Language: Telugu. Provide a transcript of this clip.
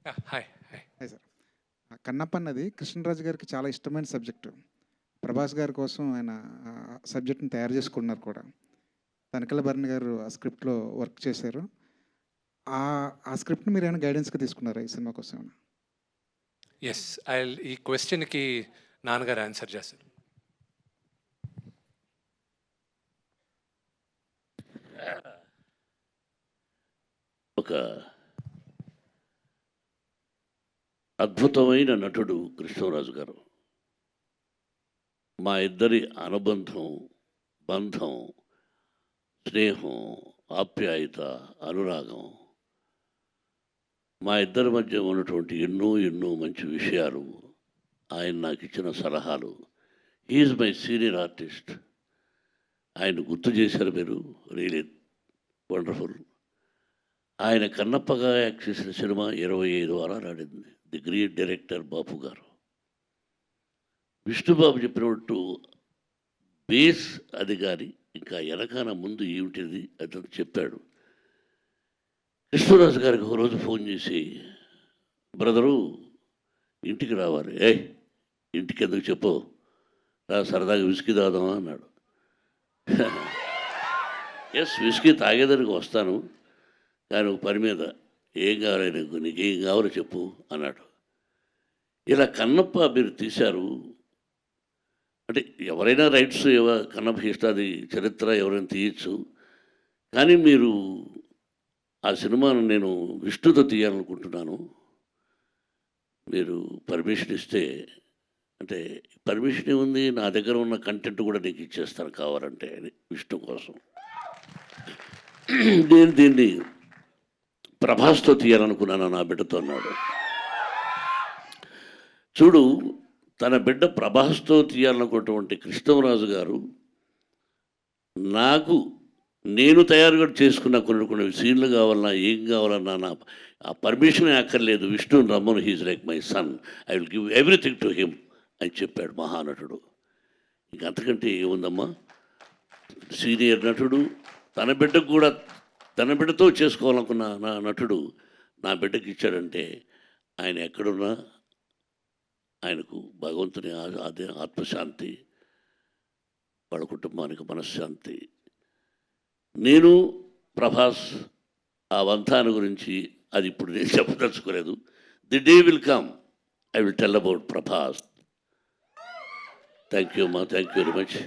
Hi. Hi. Hi sir. Kannappa అన్నది కృష్ణరాజు గారికి చాలా ఇష్టమైన సబ్జెక్టు. ప్రభాస్ గారి కోసం ఆయన సబ్జెక్ట్‌ని తయారు చేసుకున్నారు కూడా. తనికెళ్ళ భరణి గారు ఆ స్క్రిప్ట్‌లో వర్క్ చేశారు. ఆ స్క్రిప్ట్‌ని మీరేమైనా గైడెన్స్‌గా తీసుకున్నారా ఈ సినిమా కోసం ఏమైనా? యెస్. ఈ క్వెషన్‌కి నాన్నగారు ఆన్సర్ చేస్తారు. ఒక అద్భుతమైన నటుడు కృష్ణరాజు గారు. మా ఇద్దరి అనుబంధం, బంధం, స్నేహం, ఆప్యాయత, అనురాగం, మా ఇద్దరి మధ్య ఉన్నటువంటి ఎన్నో ఎన్నో మంచి విషయాలు, ఆయన నాకు ఇచ్చిన సలహాలు. He's my senior artist. ఆయన గుర్తు చేశారు మీరు. Really wonderful. ఆయన కన్నప్పగా యాక్ట్ చేసిన సినిమా 25 వారాలు ఆడింది. ది గ్రేట్ డైరెక్టర్ బాపు గారు. విష్ణుబాబు చెప్పినట్టు బేస్ అది కానీ ఇంకా వెనకాల ముందు ఏమిటిది అతను చెప్పాడు. కృష్ణరాజు గారికి ఒక రోజు ఫోన్ చేసి, బ్రదరు ఇంటికి రావాలి. ఇంటికి ఎందుకు చెప్పు, రా సరదాగా విస్కీ తాగుదామా అన్నాడు. ఎస్, విస్కీ తాగేదానికి వస్తాను, కానీ ఒక పని మీద. ఏం కావాలి నీకేం కావాలో చెప్పు అన్నాడు. ఇలా కన్నప్ప మీరు తీశారు అంటే ఎవరైనా రైట్స్ కన్నప్ప ఇష్టాది చరిత్ర ఎవరైనా తీయచ్చు, కానీ మీరు ఆ సినిమాను నేను విష్ణుతో తీయాలనుకుంటున్నాను, మీరు పర్మిషన్ ఇస్తే. అంటే పర్మిషన్ ఏముంది, నా దగ్గర ఉన్న కంటెంట్ కూడా నీకు ఇచ్చేస్తాను కావాలంటే అని విష్ణు కోసం. నేను దీన్ని ప్రభాస్తో తీయాలనుకున్నాను, నా బిడ్డతో అన్నాడు. చూడు, తన బిడ్డ ప్రభాస్తో తీయాలనుకున్నటువంటి కృష్ణరాజు గారు నేను తయారుగా చేసుకున్న కొన్ని సీన్లు కావాలన్నా ఏం కావాలన్నా నా ఆ పర్మిషన్ అక్కర్లేదు, విష్ణుని రమ్మను, he's like my son, I will give everything to him అని చెప్పాడు మహానటుడు. ఇంక అంతకంటే ఏముందమ్మా, సీనియర్ నటుడు తన బిడ్డతో చేసుకోవాలనుకున్న నా నటుడు నా బిడ్డకి ఇచ్చాడంటే ఆయన ఎక్కడున్నా ఆయనకు భగవంతుని ఆత్మశాంతి, వాళ్ళ కుటుంబానికి మనశ్శాంతి. నేను ప్రభాస్ ఆ వంతాన్ని గురించి అది ఇప్పుడు నేను చెప్పదలుచుకోలేదు. The day will come, I will tell about Prabhas. Thank you అమ్మా, థ్యాంక్ యూ వెరీ మచ్.